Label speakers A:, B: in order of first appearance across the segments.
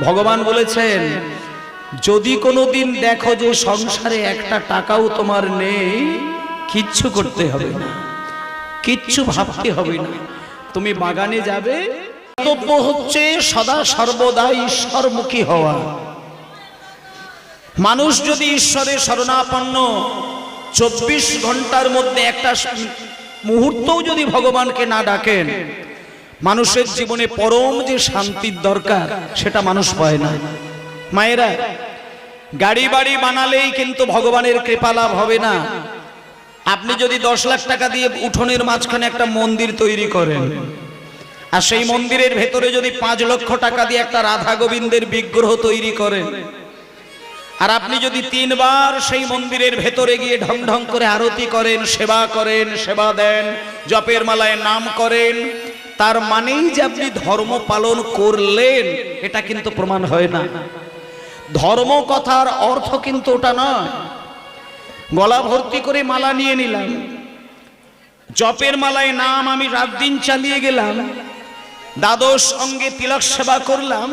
A: ভগবান বলেছেন যদি কোনোদিন দেখো যে সংসারে একটা টাকাও তোমার নেই, কিচ্ছু করতে হবে না, কিচ্ছু ভাবতে হবে না, তুমি বাগানে যাবে। কর্তব্য হচ্ছে সদা সর্বদা ঈশ্বরমুখী হওয়া। মানুষ যদি ঈশ্বরের শরণাপন্ন 24 ঘন্টার মধ্যে একটা মুহূর্তও যদি ভগবানকে না ডাকেন, মানুষের জীবনে পরম যে শান্তির দরকার সেটা মানুষ পায় না। মায়েরা, গাড়ি বাড়ি বানালেই কিন্তু ভগবানের কৃপা লাভ হবে না। আপনি যদি 10 লাখ টাকা দিয়ে উঠোনের মাঝখানে একটা মন্দির তৈরি করেন, আর সেই মন্দিরের ভেতরে যদি 5 লক্ষ টাকা দিয়ে একটা রাধা গোবিন্দের বিগ্রহ তৈরি করেন, আর আপনি যদি 3 বার সেই মন্দিরের ভেতরে গিয়ে ঢং ঢং করে আরতি করেন, সেবা দেন, জপের মালায় নাম করেন, তার মানেই যে আপনি ধর্ম পালন করলেন, এটা কিন্তু প্রমাণ হয় না। ধর্ম কথার অর্থ কিন্তু ওটা নয়। গলা ভর্তি করে মালা নিয়ে নিলাম, জপের মালায় নাম আমি রাত দিন চালিয়ে গেলাম, দ্বাদশ অঙ্গে তিলক সেবা করলাম,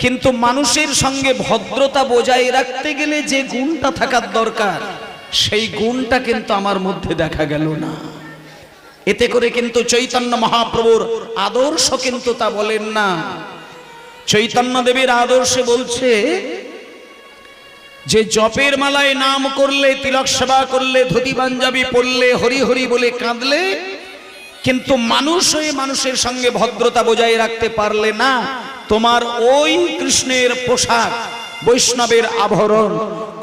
A: কিন্তু মানুষের সঙ্গে ভদ্রতা বজায় রাখতে গেলে যে গুণটা থাকার দরকার, সেই গুণটা কিন্তু আমার মধ্যে দেখা গেল না। এতে করে কিন্তু চৈতন্য মহাপ্রভুর আদর্শ কিন্তু তা বলেন না। চৈতন্য দেবের আদর্শে বলছে যে জপের মালায় নাম করলে, তিলক সেবা করলে, ধুতি পাঞ্জাবি পরলে, হরি হরি বলে কাঁদলে, কিন্তু মানুষ হয়ে মানুষের সঙ্গে ভদ্রতা বজায় রাখতে পারলে না, তোমার ওই কৃষ্ণের পোশাক, বৈষ্ণবের আভরণ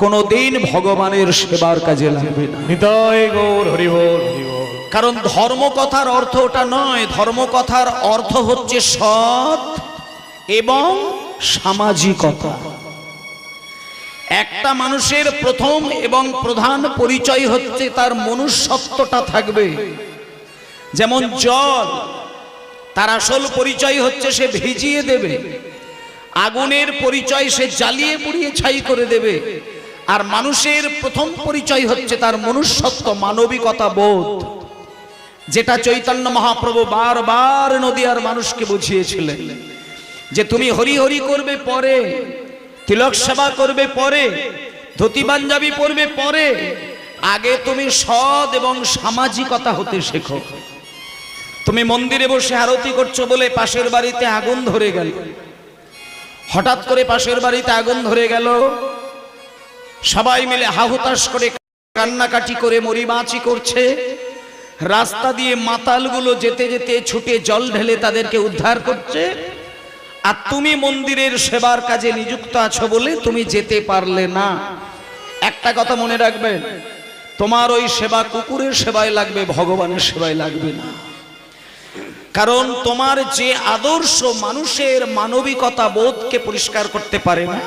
A: কোনদিন ভগবানের সেবার কাজে লাগবে না।
B: নিতাই গৌর হরি বল, হরি বল।
A: কারণ ধর্ম কথার অর্থ ওটা নয়। ধর্ম কথার অর্থ হচ্ছে সৎ এবং সামাজিকতা। একটা মানুষের প্রথম এবং প্রধান পরিচয় হচ্ছে তার মনুষ্যত্বটা থাকবে। যেমন জল, তার আসল পরিচয় হচ্ছে সে ভিজিয়ে দেবে, আগুনের পরিচয় সে জ্বালিয়ে পুড়িয়ে ছাই করে দেবে, আর মানুষের প্রথম পরিচয় হচ্ছে তার মনুষ্যত্ব, মানবিকতা বোধ, যেটা চৈতন্য মহাপ্রভু বারবার নদিয়ার মানুষকে বুঝিয়েছিলেন যে তুমি হরি হরি করবে পরে, তিলক সেবা করবে পরে, ধুতি পাঞ্জাবি পরবে পরে, আগে তুমি সৎ এবং সামাজিকতা হতে শেখো। তুমি মন্দিরে বসে আরতি করছো বলে পাশের বাড়িতে আগুন ধরে গেল, হঠাৎ করে পাশের বাড়িতে আগুন ধরে গেল, সবাই মিলে হাহুতাশ করে কান্নাকাটি করে মরিবাঁচি করছে, রাস্তা দিয়ে মাতালগুলো যেতে যেতে ছুটে জল ঢেলে তাদেরকে উদ্ধার করছে, আর তুমি মন্দিরের সেবার কাজে নিযুক্ত আছো বলে তুমি যেতে পারলে না। একটা কথা মনে রাখবেন, তোমার ওই সেবা কুকুরের সেবায় লাগবে, ভগবানের সেবায় লাগবে না। কারণ তোমার যে আদর্শ মানুষের মানবিকতা বোধকে পরিষ্কার করতে পারে না,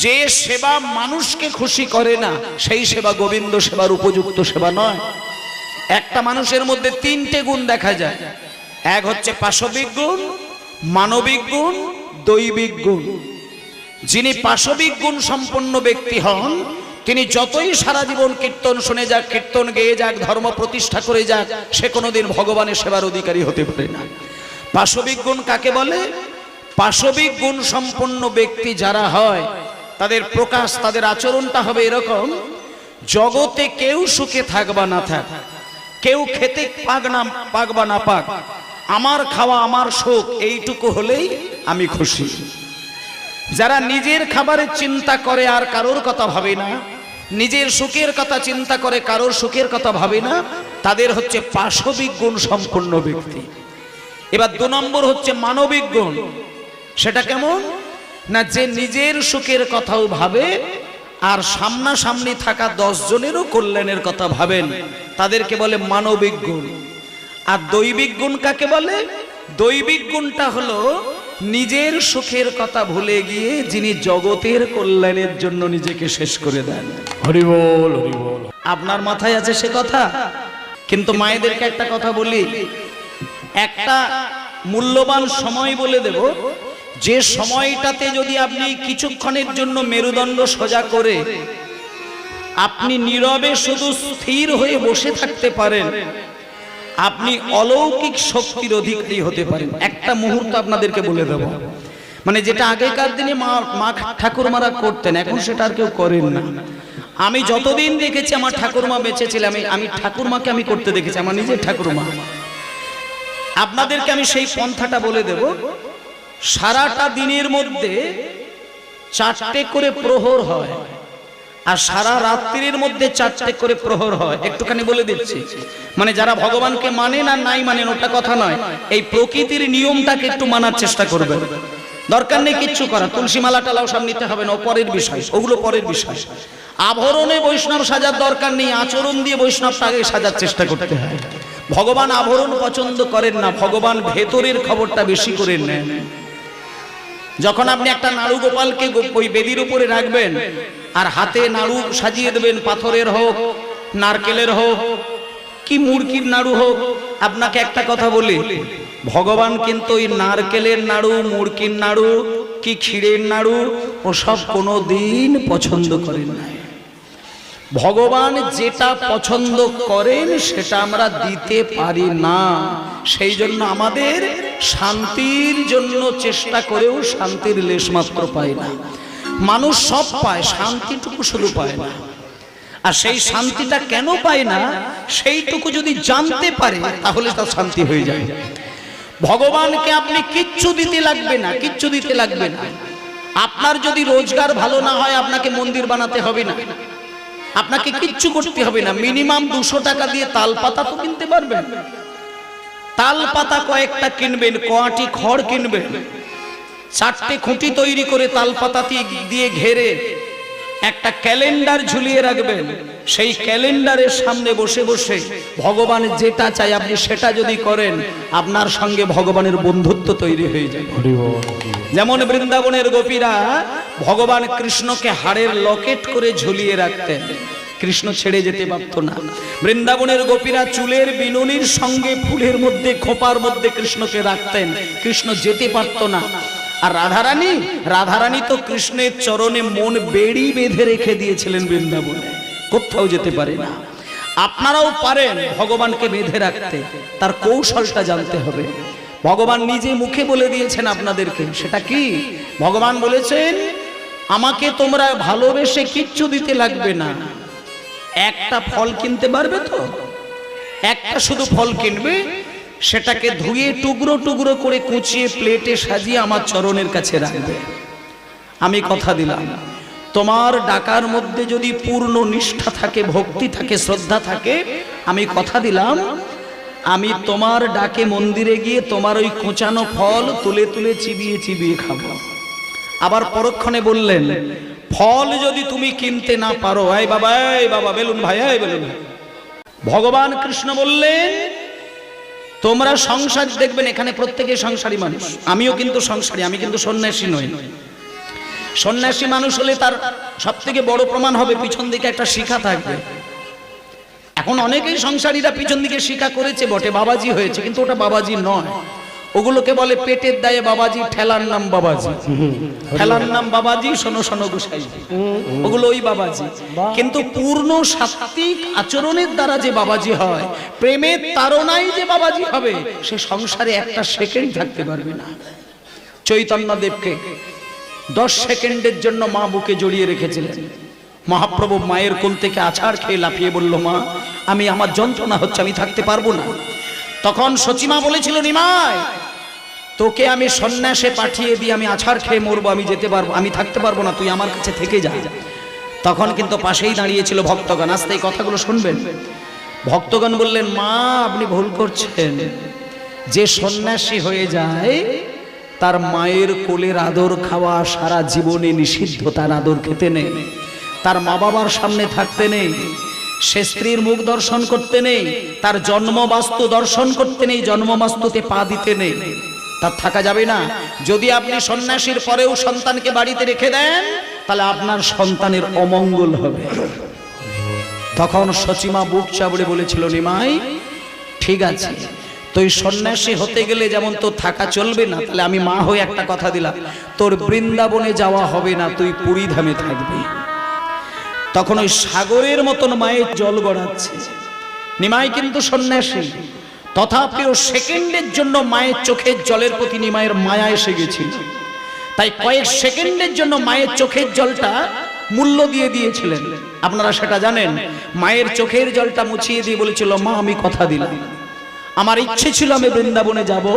A: যে সেবা মানুষকে খুশি করে না, সেই সেবা গোবিন্দ সেবার উপযুক্ত সেবা নয়। একটা মানুষের মধ্যে 3টে গুণ দেখা যায়। এক হচ্ছে পাশবিক গুণ, মানবিক গুণ, দৈবিক গুণ। যিনি পাশবিক গুণ সম্পন্ন ব্যক্তি হন, তিনি যতই সারা জীবন কীর্তন শুনে যাক, কীর্তন গেয়ে যাক, ধর্ম প্রতিষ্ঠা করে যাক, সে কোনোদিন ভগবানের সেবার অধিকারী হতে পারে না। পাশবিক গুণ কাকে বলে? পাশবিক গুণ সম্পন্ন ব্যক্তি যারা হয়, তাদের প্রকাশ, তাদের আচরণটা হবে এরকম: জগতে কেউ সুখে থাক বা না থাক, কেউ খেতে পাক বা না পাক, আমার খাওয়া আমার সুখ, এইটুকু হলেই আমি খুশি। যারা নিজের খাবারের চিন্তা করে আর কারোর কথা ভাবে না, নিজের সুখের কথা চিন্তা করে কারোর সুখের কথা ভাবে না, তাদের হচ্ছে পাশবিক গুণ সম্পন্ন ব্যক্তি। এবার 2 নম্বর হচ্ছে মানবিক গুণ। সেটা কেমন না, যে নিজের সুখের কথাও ভাবে আর সামনাসামনি থাকা 10 জনেরও কল্যাণের কথা ভাবেন, তাদেরকে বলে মানবিক গুণ। আর দৈবিক গুণ কাকে বলে? দৈবিক গুণটা হলো নিজের সুখের কথা ভুলে গিয়ে যিনি জগতের কল্যাণের জন্য নিজেকে শেষ করে দেন।
B: হরি বল, হরি বল।
A: আপনার মাথায় আছে সে কথা? কিন্তু মায়েদেরকে একটা কথা বলি, একটা মূল্যবান সময় বলে দেব, যে সময়টাতে যদি আপনি কিছুক্ষণের জন্য মেরুদণ্ড সোজা করে আপনি নীরবে শুধু স্থির হয়ে বসে থাকতে পারেন, আপনি অলৌকিক শক্তির অধিকারী হতে পারেন। একটা মুহূর্ত আপনাদেরকে বলে দেব, মানে যেটা আগেকার দিনে মা ঠাকুরমারা করতেন, এখন সেটা আর কেউ করেন না। আমি যতদিন দেখেছি আমার ঠাকুরমা বেঁচে ছিলেন, আমি ঠাকুরমাকে আমি করতে দেখেছি, আমার নিজের ঠাকুরমা। আপনাদেরকে আমি সেই পন্থাটা বলে দেব। সারাটা দিনের মধ্যে 4টে করে প্রহর হয়, আর সারা রাত্রির মধ্যে 4টে করে প্রহর হয়। একটুখানি বলে দিচ্ছি, মানে যারা ভগবানকে মানেন আর নাই মানেন ওটা কথা নয়, এই প্রকৃতির নিয়মটাকে একটু মানার চেষ্টা করবেন। দরকার নেই কিচ্ছু করা, তুলসী মালা টালাও সব নিতে হবে না, ও পরের বিষয়, ওগুলো পরের বিষয়। আভরণে বৈষ্ণব সাজার দরকার নেই, আচরণ দিয়ে বৈষ্ণবটা আগে সাজার চেষ্টা করতে হয়। ভগবান আভরণ পছন্দ করেন না, ভগবান ভেতরের খবরটা বেশি করে নেন। যখন আপনি একটা নাড়ু গোপালকে ওই বেদির উপরে রাখবেন আর হাতে নাড়ু সাজিয়ে দেবেন, পাথরের হোক, নারকেলের হোক, কি মুরগির নাড়ু হোক, আপনাকে একটা কথা বলি, ভগবান কিন্তু ওই নারকেলের নাড়ু, মুরগির নাড়ু, কি ক্ষীরের নাড়ু ও সব কোনোদিন পছন্দ করেন না। ভগবান যেটা পছন্দ করেন সেটা আমরা দিতে পারি না, সেই জন্য আমাদের শান্তির জন্য চেষ্টা করেও শান্তির লেশমাত্র পায় না। মানুষ সব পায়, শান্তিটুকু শুধু পায় না। আর সেই শান্তিটা কেন পায় না সেইটুকু যদি জানতে পারে তাহলে তার শান্তি হয়ে যায়। ভগবানকে আপনি কিচ্ছু দিতে লাগবে না, কিচ্ছু দিতে লাগবে না। আপনার যদি রোজগার ভালো না হয় আপনাকে মন্দির বানাতে হবে না, আপনাকে কিচ্ছু করতে হবে না। মিনিমাম 200 টাকা দিয়ে তাল পাতা তো কিনতে পারবেন। তাল পাতা কয়েকটা কিনবেন, কয়টি খড় কিনবেন, 4টে খুঁটি তৈরি করে তাল পাতা দিয়ে ঘেরে একটা ক্যালেন্ডার ঝুলিয়ে রাখবেন। সেই ক্যালেন্ডারের সামনে বসে বসে ভগবান যেটা চাই আপনি সেটা যদি করেন, আপনার সঙ্গে ভগবানের বন্ধুত্ব তৈরি হয়ে যায়। যেমন বৃন্দাবনের গোপীরা ভগবান কৃষ্ণকে হাড়ের লকেট করে ঝুলিয়ে রাখতেন, কৃষ্ণ ছেড়ে যেতে পারত না। বৃন্দাবনের গোপীরা চুলের বিনুনির সঙ্গে ফুলের মধ্যে, খোপার মধ্যে কৃষ্ণকে রাখতেন, কৃষ্ণ যেতে পারত না। আর রাধারানী তো কৃষ্ণের চরণে মন বেড়ি বেঁধে রেখে দিয়েছিলেন বৃন্দাবনে, কোথাও যেতে পারে না। আপনারাও পারেন ভগবানকে বেঁধে রাখতে, তার কৌশলটা জানতে হবে। ভগবান নিজে মুখে বলে দিয়েছেন আপনাদেরকে, সেটা কি? ভগবান বলেছেন আমাকে তোমরা ভালোবেসে কিচ্ছু দিতে লাগবে না, একটা ফল কিনতে পারবে তো, একটা শুধু ফল কিনবে, সেটাকে ধুয়ে টুকরো টুকরো করে কুচিয়ে প্লেটে সাজিয়ে আমার চরণের কাছে রাখবে। আমি কথা দিলাম তোমার ডাকার মধ্যে যদি পূর্ণ নিষ্ঠা থাকে, ভক্তি থাকে, শ্রদ্ধা থাকে, আমি কথা দিলাম আমি তোমার ডাকে মন্দিরে গিয়ে তোমার ওই কোঁচানো ফল তুলে তুলে চিবিয়ে চিবিয়ে খাবো। আবার পরক্ষণে বললেন ফল যদি তুমি কিনতে না পারো, এই বাবা বেলুন ভাই, এই বেলুন ভাই, ভগবান কৃষ্ণ বললেন তোমরা সংসার দেখবেন, এখানে প্রত্যেকে সংসারী মানুষ, আমিও কিন্তু সংসারী, আমি কিন্তু সন্ন্যাসী নই। সন্ন্যাসী মানুষ হলে তার সব থেকে বড় প্রমাণ হবে পিছন দিকে একটা শিখা থাকবে। এখন অনেকেই সংসারীরা পিছন দিকে শিখা করেছে বটে, বাবাজি হয়েছে, কিন্তু ওটা বাবাজি নয়, ওগুলোকে বলে পেটের দায়ে বাবাজি, ঠেলার নাম বাবাজি, ঠেলার নাম বাবাজি, শোনো শোনো গোসাই, ওগুলো ওই বাবাজি। কিন্তু পূর্ণ সাত্ত্বিক আচরণের দ্বারা যে বাবাজি হয়, প্রেমের তাড়নায় যে বাবাজি হবে, সে সংসারে একটা সেকেন্ড থাকতে পারবে না। চৈতন্যদেবকে 10 সেকেন্ডের জন্য মা বুকে জড়িয়ে রেখেছিলেন। মহাপ্রভু মায়ের কোল থেকে আছাড় খেয়ে লাফিয়ে বলল, মা আমি, আমার যন্ত্রণা হচ্ছে, আমি থাকতে পারবো না। তখন সচিমা বলেছিল, নিমাই তোকে আমি সন্ন্যাসে পাঠিয়ে দিই, আমি আছাড় খেয়ে মরবো, আমি যেতে পারবো, আমি থাকতে পারবো না, তুই আমার কাছে থেকে যা। তখন কিন্তু পাশেই দাঁড়িয়েছিল ভক্তগণ, আস্তে এই কথাগুলো শুনবেন। ভক্তগণ বললেন, মা আপনি ভুল করছেন, যে সন্ন্যাসী হয়ে যায় তার মায়ের কোলের আদর খাওয়া সারা জীবনে নিষিদ্ধ, তার আদর খেতে নেই, তার মা বাবার সামনে থাকতে নেই, সে স্ত্রীর মুখ দর্শন করতে নেই, তার জন্মবাস্তু দর্শন করতে নেই, জন্মবাস্তুতে পা দিতে নেই, তার থাকা যাবে না। যদি আপনি সন্ন্যাসীর পরেও সন্তানকে বাড়িতে রেখে দেন তাহলে আপনার সন্তানের অমঙ্গল হবে। তখন সচিমা বুক চাবড়ে বলেছিল, নিমাই ঠিক আছে, তুই সন্ন্যাসী হতে গেলে যেমন তোর থাকা চলবে না, তাহলে আমি মা হয়ে একটা কথা দিলাম, তোর বৃন্দাবনে যাওয়া হবে না, তুই পুরী ধামে থাকবি। তখন ওই সাগরের মতন মায়ের জল গড়াচ্ছে, নিমাই কিন্তু সন্ন্যাসী, তথাপিও সেকেন্ডের জন্য মায়ের চোখের জলের প্রতি নিমাইয়ের মায়া এসে গেছিল। তাই কয়েক সেকেন্ডের জন্য মায়ের চোখের জলটা মূল্য দিয়ে দিয়েছিলেন। আপনারা সেটা জানেন। মায়ের চোখের জলটা মুছিয়ে দিয়ে বলেছিল, মা আমি কথা দিলাম, আমার ইচ্ছে ছিল আমি বৃন্দাবনে যাব,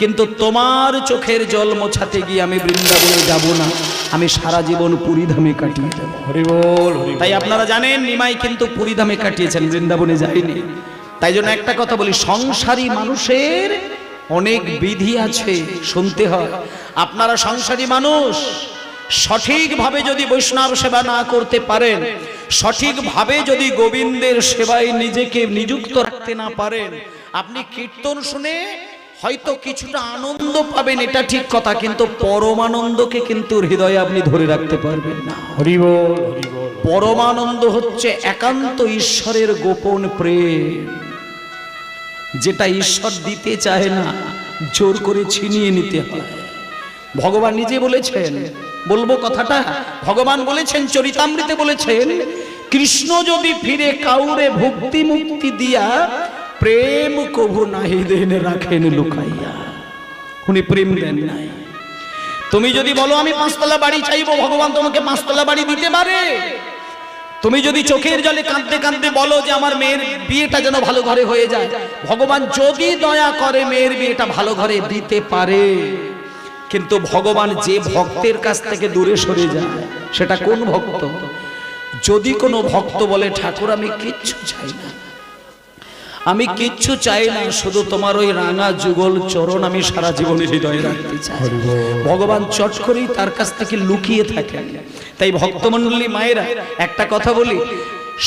A: কিন্তু তোমার চোখের জল মোছাতে গিয়ে আমি বৃন্দাবনে যাব না, আমি সারা জীবন পুরীধামে কাটিয়ে দেব।
B: হরি বল হরি
A: তাই আপনারা জানেন নিমাই কিন্তু পুরীধামে কাটিয়েছেন, বৃন্দাবনে যায়নি। তাই জন্য একটা কথা বলি, সংসারী মানুষের অনেক বিধি আছে, শুনতে হয়। আপনারা সংসারী মানুষ, সঠিকভাবে যদি বৈষ্ণব সেবা না করতে পারেন, সঠিকভাবে যদি গোবিন্দের সেবায় নিজেকে নিযুক্ত রাখতে না পারেন, আপনি কীর্তন শুনে হয়তো কিছুটা আনন্দ পাবেন, এটা ঠিক কথা, কিন্তু পরমানন্দকে কিন্তু হৃদয়ে আপনি ধরে রাখতে পারবেন না।
B: হরি বল হরি বল।
A: পরমানন্দ হচ্ছে একান্ত ঈশ্বরের গোপন প্রেম, যেটা ঈশ্বর দিতে চায় না, জোর করে ছিনিয়ে নিতে হয়। ভগবান নিজে বলেছেন, বলবো কথাটা, ভগবান বলেছেন চরিতামৃতে বলেছেন, কৃষ্ণ যদি ফিরে কাউরে ভক্তি মুক্তি দিয়া, প্রেম কভু নাহি দেন রাখেন লুকাইয়া। উনি প্রেম দেন নাই। তুমি যদি বলো আমি পাঁচতলা বাড়ি চাইবো, ভগবান তোমাকে পাঁচতলা বাড়ি দিতে পারে। তুমি যদি চোখের জলে কাঁদতে কাঁদতে বলো যে আমার মেয়ের বিয়েটা যেন ভালো ঘরে হয়ে যায়, ভগবান যদি দয়া করে মেয়ের বিয়েটা ভালো ঘরে দিতে পারে। কিন্তু ভগবান যে ভক্তের কাছ থেকে দূরে সরে যায়, সেটা কোন ভক্ত? যদি কোনো ভক্ত বলে ঠাকুর আমি কিচ্ছু চাই না, আমি কিচ্ছু চাই না, শুধু তোমার ওই রাঙা যুগল চরণ আমি সারা জীবনের হৃদয়ে রাখতে চাই, ভগবান চট করেই তার কাছ থেকে লুকিয়ে থাকেন। তাই ভক্তমণ্ডলী মায়েরা, একটা কথা বলি,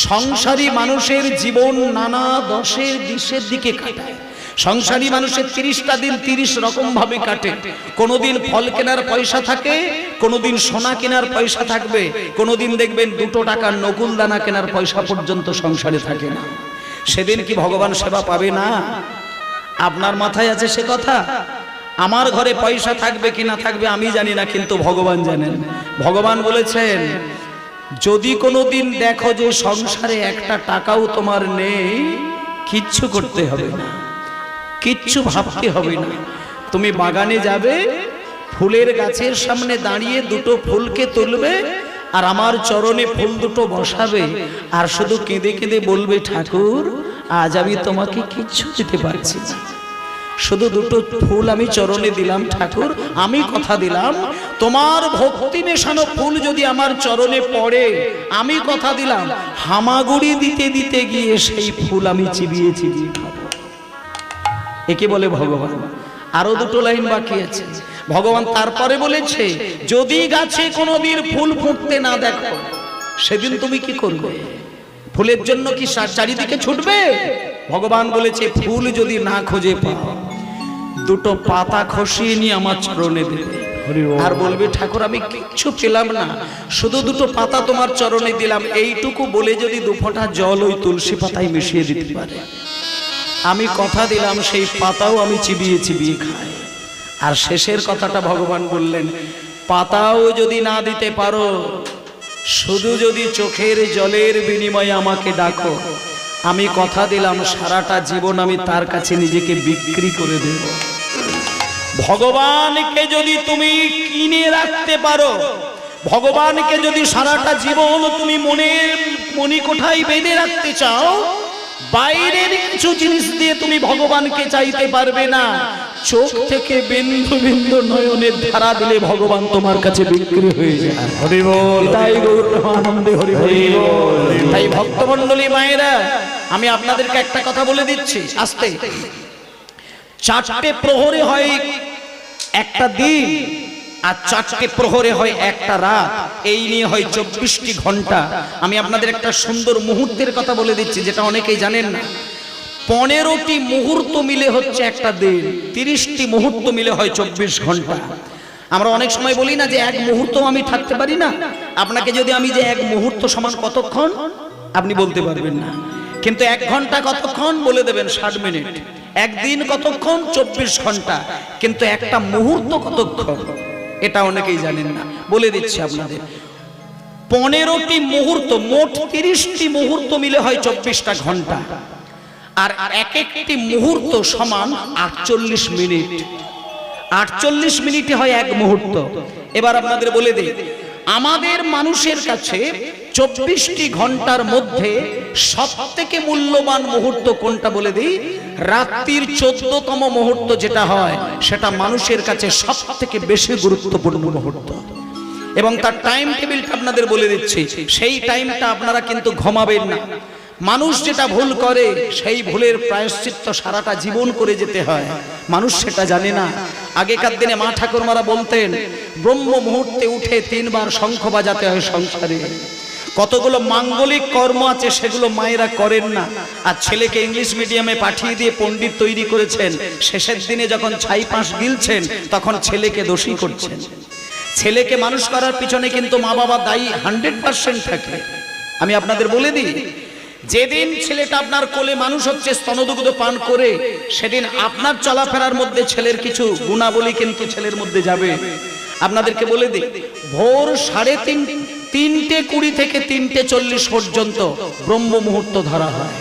A: সংসারী মানুষের জীবন নানা দশের দিশের দিকে কাটায়। সংসারী মানুষের 30টা দিন 30 রকম ভাবে কাটে। কোনোদিন ফল কেনার পয়সা থাকে, কোনোদিন সোনা কেনার পয়সা থাকবে, কোনোদিন দেখবেন 2 টাকার নকুল দানা কেনার পয়সা পর্যন্ত সংসারে থাকে না। সেদিন কি ভগবান সেবা পাবে না? আপনার মাথায় আছে সে কথা? আমার ঘরে পয়সা থাকবে কি না থাকবে আমি জানি না, কিন্তু ভগবান জানেন। ভগবান বলেছেন, যদি কোনোদিন দেখো যে সংসারে একটা টাকাও তোমার নেই, কিচ্ছু করতে হবে না, কিচ্ছু ভাবতে হবে না। তুমি বাগানে যাবে, ফুলের গাছের সামনে দাঁড়িয়ে 2টো ফুলকে তুলবে, আর আমার চরণে ফুল 2টো বসাবে, আর শুধু কেঁদে কেঁদে বলবে, ঠাকুর আজ আমি তোমাকে কিচ্ছু দিতে পারছি না, শুধু 2টো ফুল আমি চরণে দিলাম, ঠাকুর আমি কথা দিলাম তোমার ভক্তি মেশানো ফুল যদি আমার চরণে পড়ে, আমি কথা দিলাম হামাগুড়ি দিতে দিতে গিয়ে সেই ফুল আমি চিবিয়ে চিবিয়ে খাবো। একে বলে ভগবান। আরো 2টো লাইন বাকি আছে। ভগবান তারপরে বলেছে, যদি গাছে কোনোদিন ফুল ফুটতে না দেখো, সেদিন তুমি কি করবে? ফুলের জন্য কি চারিদিকে ছুটবে? ভগবান বলেছে, ফুল যদি না খুঁজে পাও, 2টো পাতা খসিয়ে নিয়ে আমার চরণে দেবে, আর বলবে, ঠাকুর আমি কিচ্ছু পেলাম না, শুধু 2টো পাতা তোমার চরণে দিলাম, এইটুকু বলে যদি 2 ফোঁটা জল ওই তুলসী পাতায় মিশিয়ে দিতে পারে, আমি কথা দিলাম সেই পাতাও আমি চিবিয়ে চিবিয়ে খাই। আর শেষের কথাটা ভগবান বললেন, পাতাও যদি না দিতে পারো, শুধু যদি চোখের জলের বিনিময়ে আমাকে ডাকো, আমি কথা দিলাম সারাটা জীবন আমি তার কাছে নিজেকে বিক্রি করে দেব। ভগবানকে যদি তুমি কিনে রাখতে পারো, ভগবানকে যদি সারাটা জীবন তুমি মনের মণিকোঠায় বেঁধে রাখতে চাও, বাইরের কিছু জিনিস দিয়ে তুমি ভগবানকে চাইতে পারবে না। চোখ থেকে বিন্দু বিন্দু নয়নের ধারা দিলে ভগবান তোমার কাছে বিক্রি হয়ে যায়।
B: হরি বল।
A: তাই গৌর আনন্দে হরি বল। তাই ভক্তমণ্ডলী মায়েরা, আমি আপনাদেরকে একটা কথা বলে দিচ্ছি আস্তে। 4টে প্রহরে হয় একটা দিন, আর 4টে প্রহরে হয় একটা রাত, এই নিয়ে হয় 24টি ঘন্টা। আমি আপনাদের একটা সুন্দর মুহূর্তের কথা বলে দিচ্ছি, যেটা অনেকেই জানেন না। 15টি মুহূর্ত মিলে হচ্ছে একটা দিন, 30টি মুহূর্ত মিলে হয় 24 ঘন্টা। আমরা অনেক সময় বলি না যে 1 মুহূর্ত আমি থাকতে পারি না। আপনাকে যদি আমি যে 1 মুহূর্ত সমান কতক্ষণ, আপনি বলতে পারবেন না, কিন্তু 1 ঘন্টা কতক্ষণ বলে দেবেন 60 মিনিট। একদিন কতক্ষণ, 24 ঘন্টা। কিন্তু একটা মুহূর্ত কতক্ষণ, এটা অনেকেই জানেন না। বলে দিচ্ছি আপনাদের, 15টি মুহূর্ত, মোট 30টি মুহূর্ত মিলে হয় 24টা ঘন্টা। আর এক একটি মুহূর্ত সমান 48 মিনিট। 48 মিনিটে হয় 1 মুহূর্ত। এবার আপনাদের বলে দিই, আমাদের মানুষের কাছে 24টি ঘন্টার মধ্যে সবথেকে মূল্যবান মুহূর্ত কোনটা বলে দিই, রাত্রির 14তম মুহূর্ত যেটা হয় সেটা মানুষের কাছে সবথেকে বেশি গুরুত্বপূর্ণ মুহূর্ত। এবং তার টাইম টেবিলটা আপনাদের বলে দিচ্ছি, সেই টাইমটা আপনারা কিন্তু ঘুমাবেন না। মানুষ যেটা ভুল করে সেই ভুলের প্রায়শ্চিত্ত সারাটা জীবন করে যেতে হয়, মানুষ সেটা জানে না। আগেকার দিনে মা ঠাকুরমারা বলতেন ব্রহ্ম মুহূর্তে উঠে 3 বার শঙ্খ বাজাতে হয় সংসারে। কতগুলো মাঙ্গলিক কর্ম আছে সেগুলো মায়েরা করেন না, আর ছেলেকে ইংলিশ মিডিয়ামে পাঠিয়ে দিয়ে পণ্ডিত তৈরি করেছেন। শেষের দিনে যখন ছাই পাশ গিলছেন তখন ছেলেকে দোষী করছেন। ছেলেকে মানুষ করার পিছনে কিন্তু মা বাবা দায়ী 100% থাকে। আমি আপনাদের বলে দিই, যেদিন ছেলেটা আপনার কোলে মানুষ হচ্ছে স্তনদুগ্ধ পান করে, সেদিন আপনার চলাফেরার মধ্যে ছেলের কিছু গুণাবলী কিন্তু ছেলের মধ্যে যাবে। আপনাদেরকে বলে দিই, ভোর 3:30 থেকে 3:40 পর্যন্ত ব্রহ্ম মুহূর্ত ধরা হয়।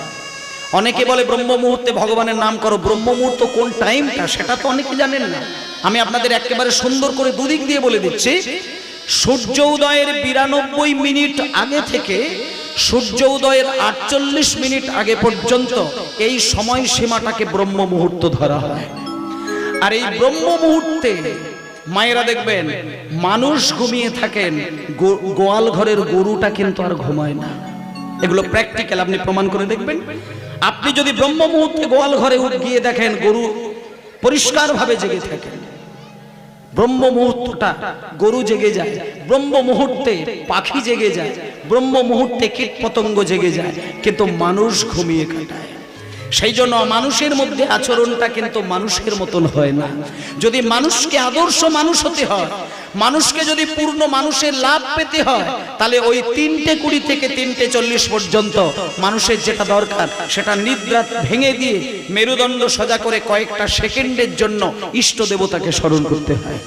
A: অনেকে বলে ব্রহ্ম মুহূর্তে ভগবানের নাম করো, ব্রহ্ম মুহূর্ত কোন টাইমটা সেটা তো অনেকে জানেন না। আমি আপনাদের একেবারে সুন্দর করে দুদিক দিয়ে বলে দিচ্ছি। সূর্য উদয়ের 92 মিনিট আগে থেকে সূর্য উদয়ের 48 মিনিট আগে পর্যন্ত এই সময় সীমাটাকে ব্রহ্ম মুহূর্ত ধরা হয়। আর এই ব্রহ্ম মুহূর্তে মায়েরা দেখবেন মানুষ ঘুমিয়ে থাকেন, গোয়াল ঘরের গরুটা কিন্তু আর ঘুমায় না। এগুলো প্র্যাকটিক্যাল, আপনি প্রমাণ করে দেখবেন। আপনি যদি ব্রহ্ম মুহূর্তে গোয়াল ঘরে গিয়ে দেখেন গরু পরিষ্কার ভাবে জেগে থাকে, ব্রহ্ম মুহূর্তটা গরু জেগে যায়, ব্রহ্ম মুহূর্তে পাখি জেগে যায়, ব্রহ্ম মুহূর্তে কীট পতঙ্গ জেগে যায়, কিন্তু মানুষ ঘুমিয়ে কাটায়। সেই জন্য মানুষের মধ্যে আচরণটা কিন্তু মানুষের মতন হয় না। যদি মানুষকে আদর্শ মানুষ হতে হয়, মানুষকে যদি পূর্ণ মানুষের লাভ পেতে হয়, তাহলে ওই 3:20 থেকে 3:40 পর্যন্ত মানুষের যেটা দরকার সেটা নিদ্রা ভেঙে দিয়ে মেরুদণ্ড সোজা করে কয়েকটা সেকেন্ডের জন্য ইষ্ট দেবতাকে স্মরণ করতে হয়।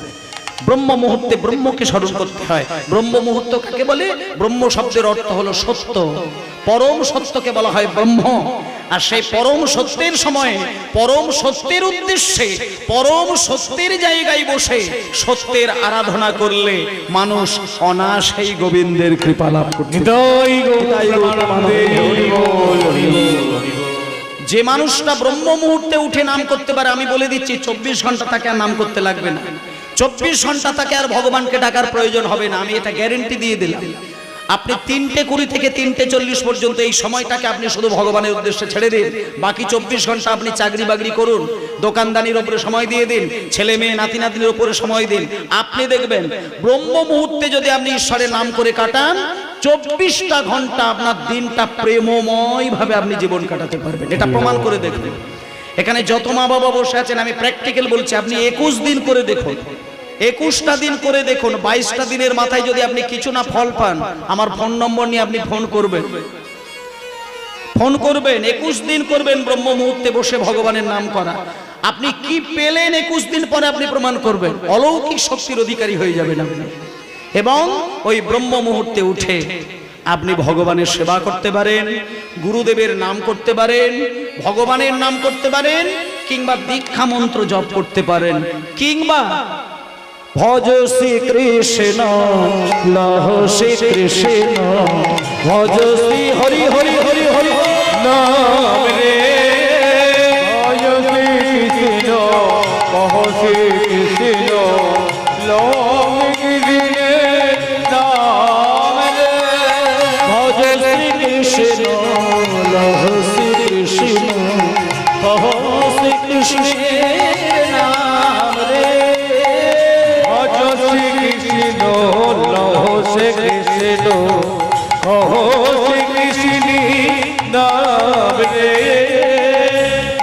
A: ব্রহ্ম মুহূর্তে ব্রহ্মকে স্মরণ করতে হয়। ব্রহ্ম মুহূর্ত কাকে বলে? ব্রহ্ম শব্দের অর্থ হলো সত্য, পরম সত্যকে বলা হয় ব্রহ্ম। আর সেই পরম সত্যের সময়, পরম সত্যের উদ্দেশ্যে, পরম সত্যের জায়গায় বসে সত্যের আরাধনা করলে মানুষ অনায়াসেই গোবিন্দের কৃপা লাভ করতে। যে মানুষটা ব্রহ্ম মুহূর্তে উঠে নাম করতে পারে, আমি বলে দিচ্ছি 24 ঘন্টা তাকে আর নাম করতে লাগবে না। 24 ঘন্টা তাকে আর ভগবানকে ডাকার প্রয়োজন হবে না, আমি এটা গ্যারেন্টি দিয়ে দিলাম। আপনি 3:20 থেকে 3:40 পর্যন্ত এই সময়টাকে আপনি শুধু ভগবানের উদ্দেশ্যে ছেড়ে দিন। বাকি 24 ঘন্টা আপনি চাকরি বাকরি করুন, দোকানদানির উপরে সময় দিয়ে দিন, ছেলে মেয়ে নাতি নাতনির উপরে সময় দিন। আপনি দেখবেন ব্রহ্ম মুহূর্তে যদি আপনি ঈশ্বরের নাম করে কাটান, 24টা ঘন্টা আপনার দিনটা প্রেমময় ভাবে আপনি জীবন কাটাতে পারবেন। এটা প্রমাণ করে দেখবেন। এখানে যত মা বাবা বসে আছেন, আমি প্র্যাকটিক্যাল বলছি, আপনি 21 দিন করে দেখুন, 21টা দিন করে দেখুন। 22টা দিনের মাথায় যদি আপনি কিছু না ফল পান, আমার ফোন নম্বর নিয়ে আপনি ফোন করবেন। 21 দিন করবেন ব্রহ্ম মুহূর্তে বসে ভগবানের নাম করা। আপনি কি পেলেন 21 দিন পরে আপনি প্রমাণ করবেন, অলৌকিক শক্তির অধিকারী হয়ে যাবেন আপনি। এবং ওই ব্রহ্ম মুহূর্তে উঠে আপনি ভগবানের সেবা করতে পারেন, গুরুদেবের নাম করতে পারেন, ভগবানের নাম করতে পারেন, কিংবা দীক্ষা মন্ত্র জপ করতে পারেন, কিংবা
B: ভজ শ্রী কৃষ্ণ লহ শ্রী কৃষ্ণ, ভজ শ্রী হরি হরি হরি হরি নাম রে, ভজ শ্রী কৃষ্ণ কহ শ্রী কৃষ্ণ লহ কৃষ্ণ নাম রে, ভজ শ্রী কৃষ্ণ লহ শ্রী কৃষ্ণ কহ শ্রী কৃষ্ণ নাম রে, শ্রী কৃষ্ণ লহ শ্রী কৃষ্ণ কহ শ্রী কৃষ্ণ নাম রে,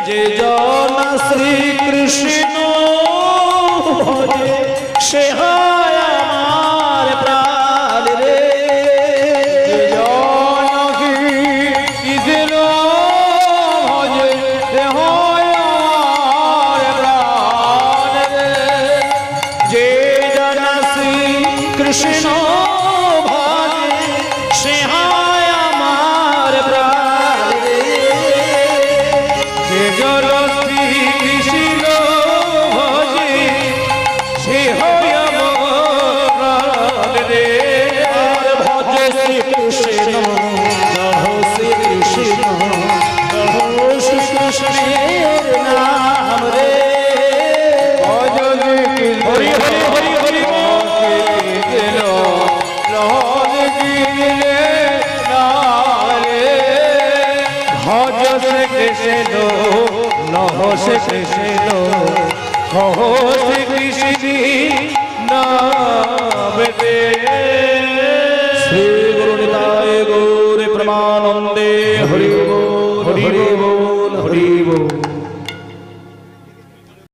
B: যে জন শ্রী কৃষ্ণ ভজে সে হয় আমার প্রাণ রে, যে জন কৃষ্ণ ভজে সে হয় আমার প্রাণ রে, যে কৃষ্ণ ভজে সে হয় আমার প্রাণ রে, যে জন শ্রী কৃষ্ণ ভজে রে ভজ শ্রী কৃষ্ণ
A: শ্রী কৃষ্ণ শ্রী কৃষ্ণের নাম রে
B: ভজ শ্রী হরি হরি হরি হরি গেল লহন গিলে নারে ভজ শ্রী কৃষ্ণ লহ শ্রী কৃষ্ণ কহ শ্রী কৃষ্ণ নাম রে
A: শ্রী গুরু নিতাই গৌর প্রেমানন্দে হরি বল হরি বল হরি বল।